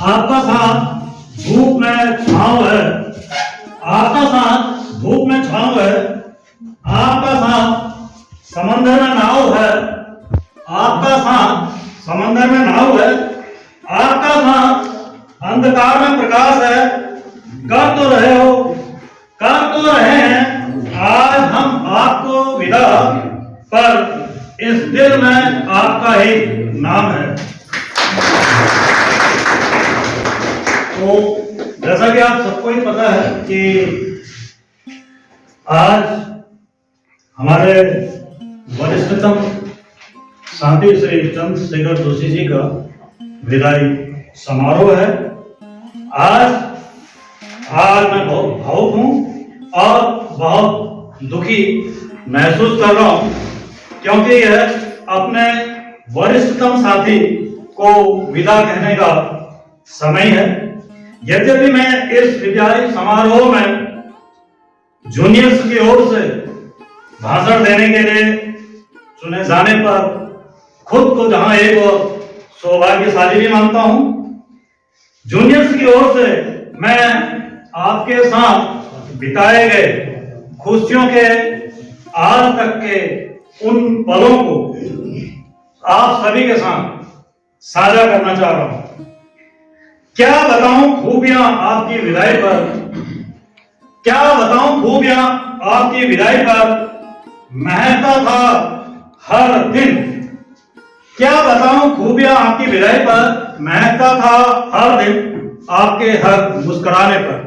आपका साथ धूप में छांव है, आपका साथ धूप में छांव है, आपका साथ समंदर में नाव है, आपका साथ समंदर में नाव है, आपका साथ अंधकार में प्रकाश है। कर तो रहे हो, कर तो रहे हैं आज हम आपको विदा, पर इस दिल में आपका ही नाम है। तो जैसा कि आप सबको ही पता है कि आज हमारे वरिष्ठतम साथी श्री चंद्रशेखर जोशी जी का विदाई समारोह है। आज मैं बहुत भावुक हूँ और बहुत दुखी महसूस कर रहा हूँ, क्योंकि यह अपने वरिष्ठतम साथी को विदा कहने का समय है। यद्यपि मैं इस विदाई समारोह में जूनियर्स की ओर से भाषण देने के लिए चुने जाने पर खुद को जहां एक और सौभाग्यशाली भी मानता हूं, जूनियर्स की ओर से मैं आपके साथ बिताए गए खुशियों के आज तक के उन पलों को आप सभी के साथ साझा करना चाह रहा हूं। क्या बताऊं खूबियां आपकी विदाई पर, क्या बताऊं खूबियां आपकी विदाई पर महकता था हर दिन। क्या बताऊं खूबियां आपकी विदाई पर महकता था हर दिन आपके हर मुस्कुराने पर।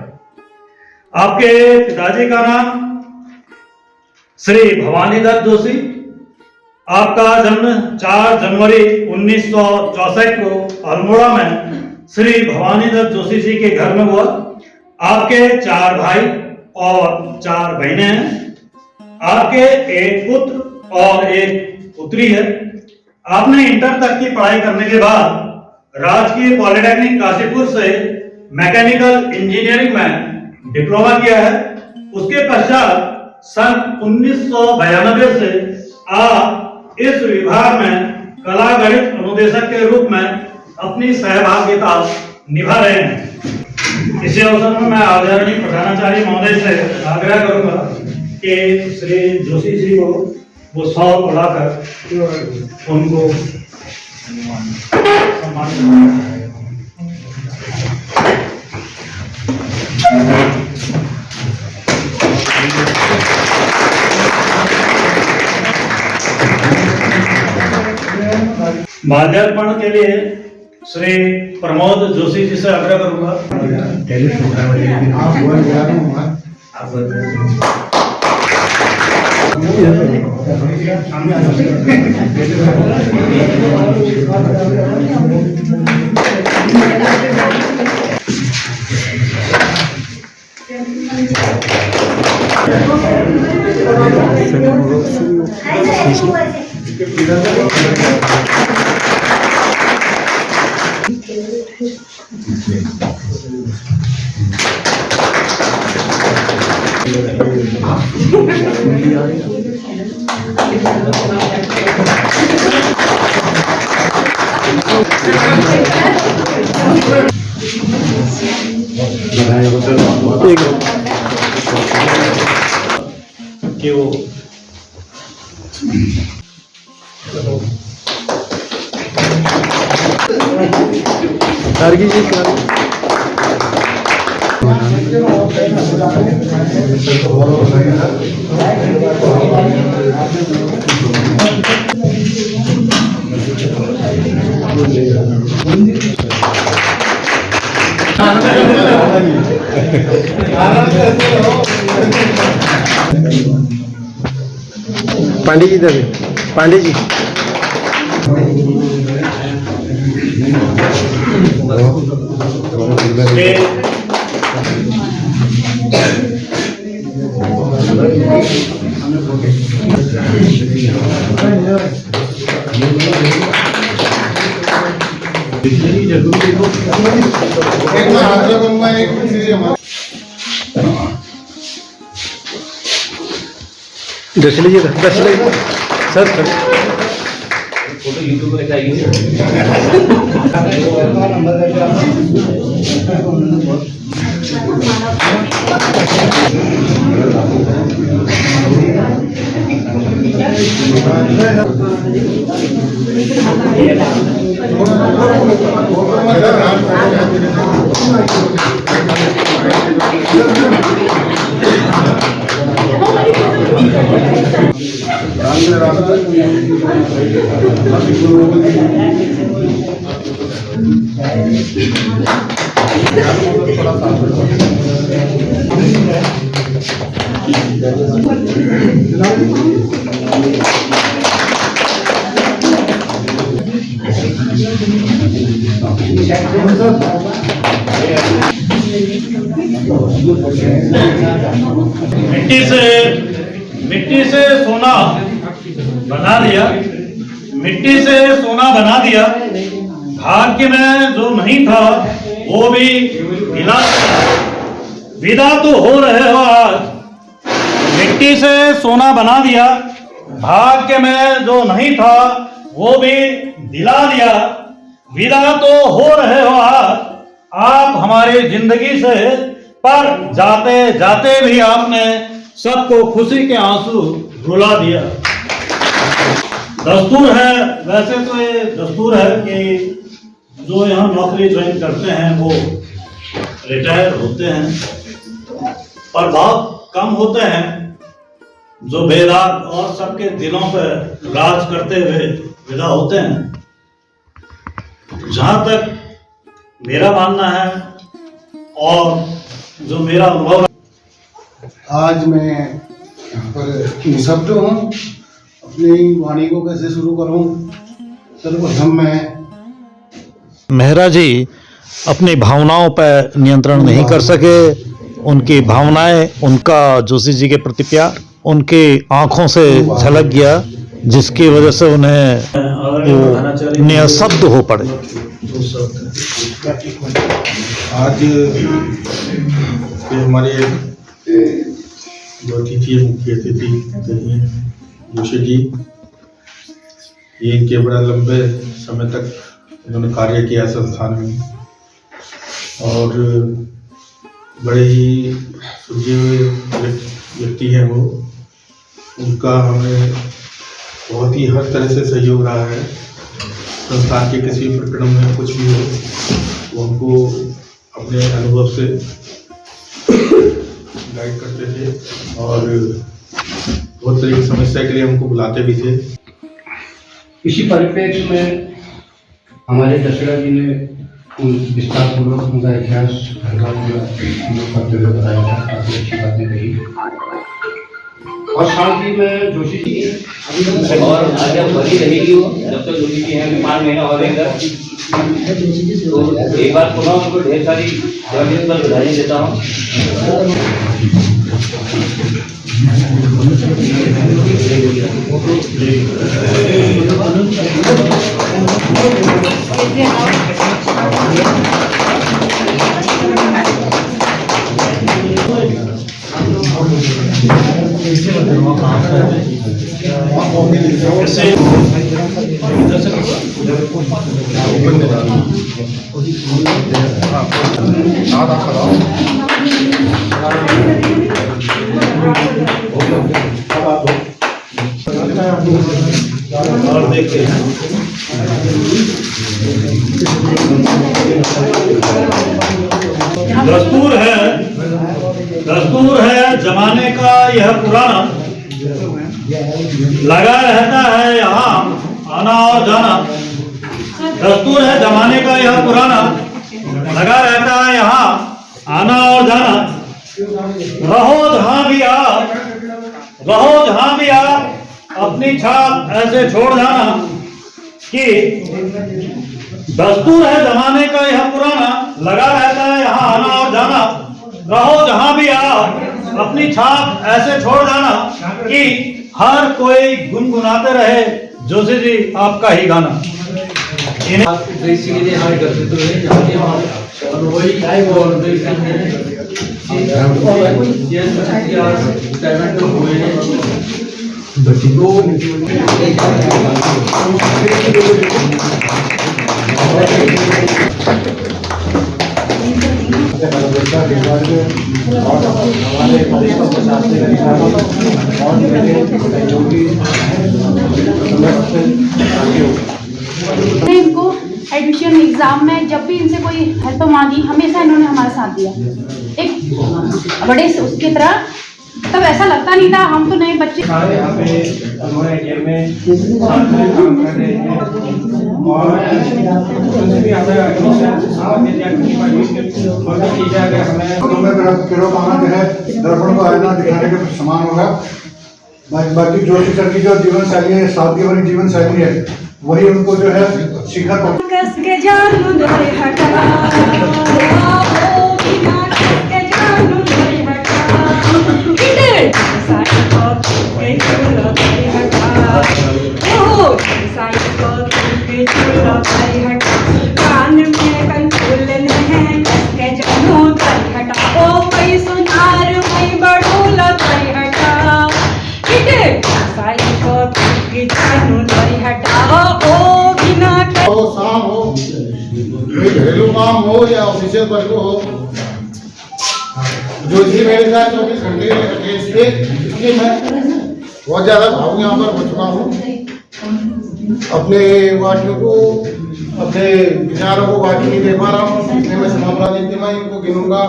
आपके पिताजी का नाम श्री भवानी दत्त जोशी। आपका जन्म 4 जनवरी 1964 को अल्मोड़ा में श्री भवानी दत्त जोशी जी के घर में हुआ। आपके 4 भाई और 4 बहनें हैं। आपके एक पुत्र और एक पुत्री है। आपने इंटर तक की पढ़ाई करने के बाद राजकीय पॉलिटेक्निक काशीपुर से मैकेनिकल इंजीनियरिंग में डिप्लोमा किया है। उसके पश्चात सन 1992 से आप इस विभाग में कला गणित अनुदेशक के रूप में अपनी सहभागिता निभा रहे हैं। इसी अवसर में मैं आदरणीय प्रधानाचार्य महोदय से आग्रह करूंगा कि श्री जोशी जी को वो 100 पढ़ाकर उनको सम्मान माल्यार्पण के लिए श्री प्रमोद जोशी जी से आग्रह करूंगा। कि वो जी पांडे जी दे पांडे जी दस लीजिएगा सर फोटो यूट्यूब पर दिखाएगी। मिट्टी से सोना बना दिया, मिट्टी से सोना बना दिया। भाग्य में जो नहीं था वो भी दिला। विदा तो हो रहे हो आज, मिट्टी से सोना बना दिया। भाग्य में जो नहीं था वो भी दिला दिया। विदा तो हो रहे हो आज आप हमारी जिंदगी से, पर जाते जाते भी आपने सबको खुशी के आंसू रुला दिया। दस्तूर है, वैसे तो ये दस्तूर है कि जो यहाँ नौकरी ज्वाइन करते हैं वो रिटायर होते हैं, पर बहुत कम होते हैं जो बेदाग और सबके दिलों पर राज करते हुए विदा होते हैं। जहां तक मेरा मानना है और जो मेरा अनुभव, आज मैं यहाँ पर निःशब्द हूँ। अपनी वाणी को कैसे शुरू करूँ? सर्वप्रथम मैं मेहरा जी अपनी भावनाओं पर नियंत्रण नहीं कर सके। उनकी भावनाएं, उनका जोशी जी के प्रति प्यार उनकी आंखों से झलक गया, जिसकी वजह से उन्हें निःशब्द हो पड़े। आज हमारे जो अतिथि मुख्य अतिथि जोशी जी, ये इनके बड़ा लंबे समय तक इन्होंने कार्य किया संस्थान में और बड़े ही सुलझे हुए व्यक्ति हैं वो। उनका हमें बहुत ही हर तरह से सहयोग रहा है। संस्थान के किसी प्रकरण में कुछ भी हो वो हमको अपने अनुभव से गाइड करते थे और बहुत तरह की समस्या के लिए हमको बुलाते भी थे। इसी परिप्रेक्ष्य में हमारे दशरथ जी ने विस्तार पूर्वक उनका इतिहास करते हुए बताया था, काफी अच्छी बातें कही। और साथ ही में जोशी जी और आगे बनी रहेगी वो जब तक जोशी जी हैं, 5 महीना हो रहेगा। तो एक बार पुनः उनको ढेर सारी जर्नलिस्ट पर बधाई देता हूँ। और देखते हैं दस्तूर है जमाने का यह पुराना, लगा रहता है यहाँ आना और जाना। दस्तूर है जमाने का यह पुराना, लगा रहता है यहाँ आना और जाना। रहो जहाँ भी आप अपनी छाप ऐसे छोड़ जाना कि दस्तूर है जमाने का यह पुराना, लगा रहता है यहाँ आना और जाना। रहो जहाँ भी आप अपनी छाप ऐसे छोड़ जाना कि हर कोई गुनगुनाते रहे जोशी जी आपका ही गाना। इनको एडमिशन एग्जाम में जब भी इनसे कोई हेल्प मांगी हमेशा इन्होंने हमारा साथ दिया, एक बड़े से उसकी तरह। तब ऐसा लगता नहीं था, हम तो नए बच्चे। यहाँ पे हमारे एरिया में साथ में काम कर रहे हैं और उनसे भी हमें तिरुपाना जो है दर्पण को आईना दिखाने के समान होगा। बाकी जोशी सर की जो जीवन शैली है, सादगी भरी जीवन शैली है, वही उनको जो है शिखर पर शाम हो, घरेलू काम हो या ऑफिशियल वर्क हो, जो जी मेरे साथ 24 घंटे केस पे, इसलिए मैं बहुत ज़्यादा भावुक यहाँ पर हो चुका हूँ। अपने वाकियों को, अपने विचारों को बाकी नहीं दे पा रहा हूँ, इसलिए मैं समापना देती मैं इनको गिनूंगा।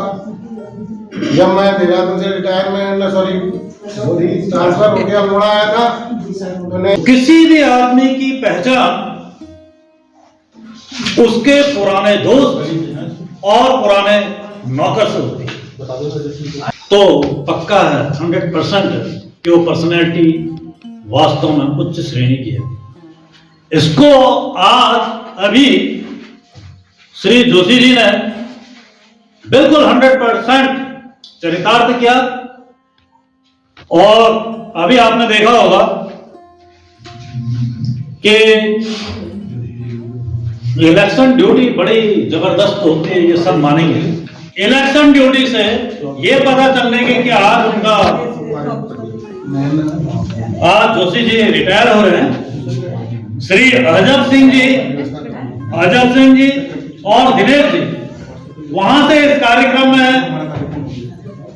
जब मैं देहरादून से ट्रांसफर हो गया, लोड़ा आया था, तो किसी भी आदमी की पहचान उसके पुराने दोस्त और पुराने नौकर से होती है। तो पक्का है 100% कि वो पर्सनैलिटी वास्तव में उच्च श्रेणी की है। इसको आज अभी श्री जोशी जी ने बिल्कुल 100% चरितार्थ किया। और अभी आपने देखा होगा कि इलेक्शन ड्यूटी बड़ी जबरदस्त होती है, ये सब मानेंगे। इलेक्शन ड्यूटी से ये पता चलने के कि आज उनका आज जोशी जी रिटायर हो रहे हैं। श्री अजब सिंह जी और दिनेश जी वहां से इस कार्यक्रम में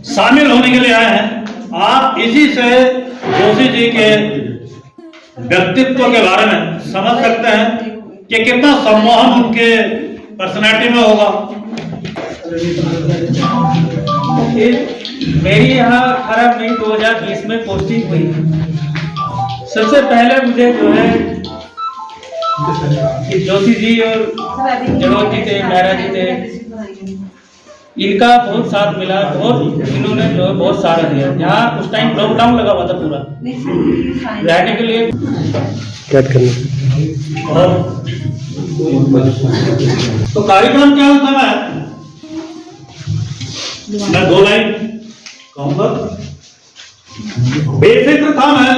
शामिल होने के लिए आए हैं। आप इसी से जोशी जी के व्यक्तित्व के बारे में समझ सकते हैं कि कितना सम्मोहन उनके पर्सनैलिटी में होगा। मेरी यहाँ 18 मई 2020 में पोस्टिंग हुई। सबसे पहले मुझे जो है कि जोशी जी और जलोट जी थे, मेहरा जी थे, इनका बहुत साथ मिला। बहुत इन्होंने जो है बहुत सहारा दिया। यहाँ उस टाइम लॉकडाउन लगा हुआ था पूरा, रहने के लिए तो कार्यक्रम क्या होता है, मैं 2 लाइन कहूंगा। बेफिक्र था मैं,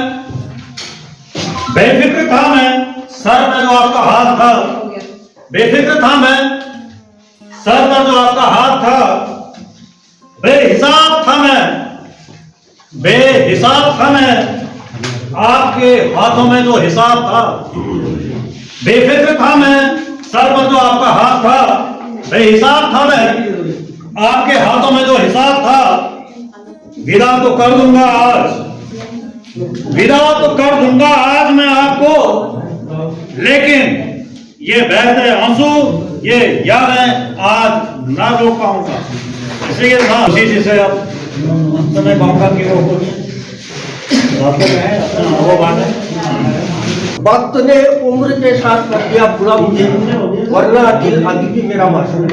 सर में जो आपका हाथ था, बेफिक्र था मैं, सर में जो आपका हाथ था, बेहिसाब था मैं, आपके हाथों में जो हिसाब था। बेफिक्र था मैं, सर पर जो आपका हाथ था, बेहिसाब था मैं, आपके हाथों में जो हिसाब था। विदा तो कर दूंगा आज मैं आपको, लेकिन ये बहते आंसू, ये यादें आज ना रोक पाऊंगा। इसी के साथ उसी चीज से अब मैं कहूंगा कि वो कुछ बातें हैं, अपना अनुभव बातें। वक्त ने उम्र के साथ कर दिया बुरा मुझे, वरना दिल अभी भी मेरा मासूम है।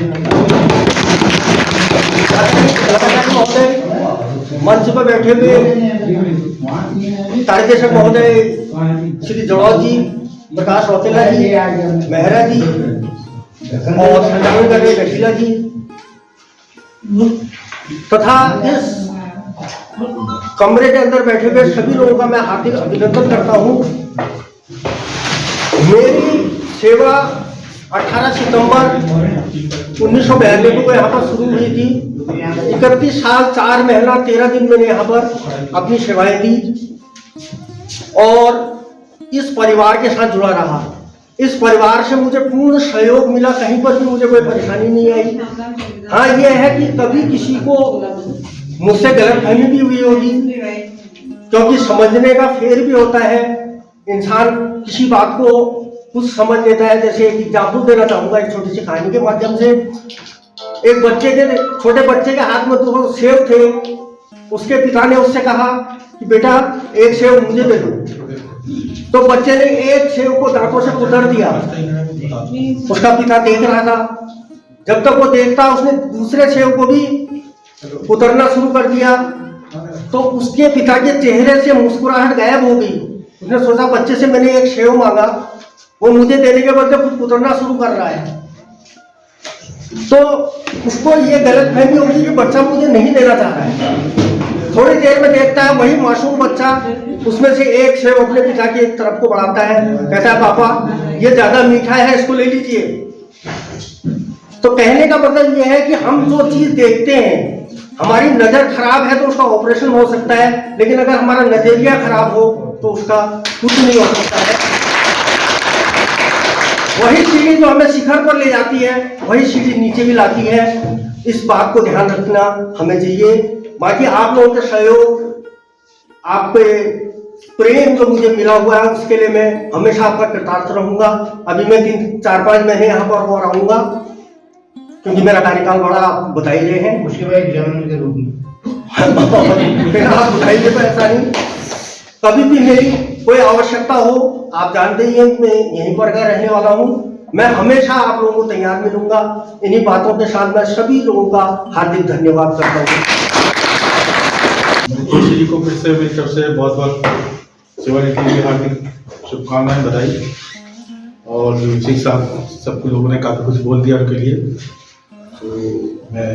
मंच पर बैठे हुए तारकेश्वर महोदय, श्री जड़ौत जी, प्रकाश रौतेला जी, मेहरा जी और संचालन कर रहे रशीला जी तथा इस कमरे के अंदर बैठे हुए सभी लोगों का मैं हार्दिक अभिनंदन करता हूँ। मेरी सेवा 18 सितंबर 1992 को यहाँ पर शुरू हुई थी। 31 साल 4 महीना 13 दिन मैंने यहाँ पर अपनी सेवाएं दी। और इस परिवार के साथ जुड़ा रहा। इस परिवार से मुझे पूर्ण सहयोग मिला, कहीं पर भी मुझे कोई परेशानी नहीं आई। हाँ, ये है कि कभी किसी को मुझसे गलतफहमी भी हुई होगी, क्योंकि समझने का फेर भी होता है। इंसान किसी बात को कुछ समझ लेता है। जैसे एक एग्जाम्पल देना चाहूंगा एक छोटी सी कहानी के माध्यम से। एक छोटे बच्चे के हाथ में 2 सेब थे। उसके पिता ने उससे कहा कि बेटा एक सेब मुझे दे दो। तो बच्चे ने एक सेब को दांतों से कुतर दिया। उसका पिता देख रहा था। जब तक वो देखता, उसने दूसरे सेब को भी कुतरना शुरू कर दिया। तो उसके पिता के चेहरे से मुस्कुराहट गायब हो गई। उसने सोचा बच्चे से मैंने एक सेब मांगा, वो मुझे देने के बदले कुछ कुतरना शुरू कर रहा है। तो उसको ये गलतफहमी होगी कि बच्चा मुझे नहीं देना चाह रहा है। थोड़ी देर में देखता है वही मासूम बच्चा उसमें से एक सेब अपने पिता की एक तरफ को बढ़ाता है, कहता है पापा ये ज्यादा मीठा है, इसको ले लीजिए। तो कहने का मतलब ये है कि हम जो चीज देखते हैं, हमारी नजर खराब है तो उसका ऑपरेशन हो सकता है, लेकिन अगर हमारा नजरिया खराब हो तो उसका कुछ नहीं हो सकता है। वही सीढ़ी जो हमें शिखर पर ले जाती है, वही सीढ़ी नीचे भी लाती है। इस बात को ध्यान रखना हमें चाहिए। बाकी आप लोगों के सहयोग, आपके प्रेम जो मुझे मिला हुआ है, उसके लिए मैं हमेशा आपका कृतार्थ रहूंगा। अभी मैं 3-4-5 महीने यहाँ पर और आऊंगा, क्योंकि मेरा कार्यकाल बड़ा आप बता ही रहे हैं। उसके बाद एग्जाम में जरूर आप बताइए तो ऐसा नहीं। कभी भी मेरी कोई आवश्यकता हो, आप जानते ही हैं मैं यहीं पर का रहने वाला हूँ। मैं हमेशा आप लोगों को तैयार मिलूंगा। इन्हीं बातों के साथ मैं सभी लोगों का हार्दिक धन्यवाद करता हूँ। जोशी जी को फिर से मेरी तरफ से बहुत बहुत सेवानिवृत्ति की हार्दिक शुभकामनाएं, बधाई। और सिंह साहब सब लोगों ने काफ़ी कुछ बोल दिया उनके लिए, तो मैं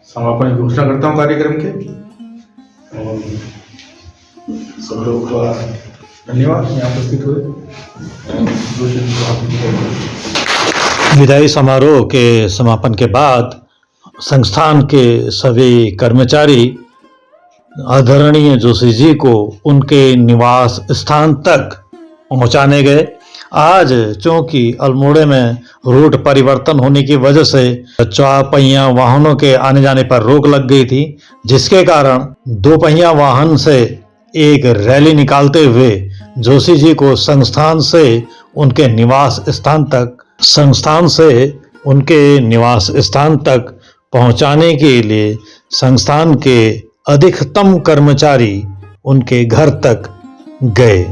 समापन घोषणा करता हूँ कार्यक्रम के। और सब लोग का धन्यवाद यहाँ उपस्थित हुए। जोशी जी को हार्दिक बधाई। विदाई समारोह के समापन के बाद संस्थान के सभी कर्मचारी आदरणीय जोशी जी को उनके निवास स्थान तक पहुंचाने गए। आज चूंकि अल्मोड़े में रूट परिवर्तन होने की वजह से 4 पहिया वाहनों के आने जाने पर रोक लग गई थी, जिसके कारण 2 पहिया वाहन से एक रैली निकालते हुए जोशी जी को संस्थान से उनके निवास स्थान तक पहुंचाने के लिए संस्थान के अधिकतम कर्मचारी उनके घर तक गए।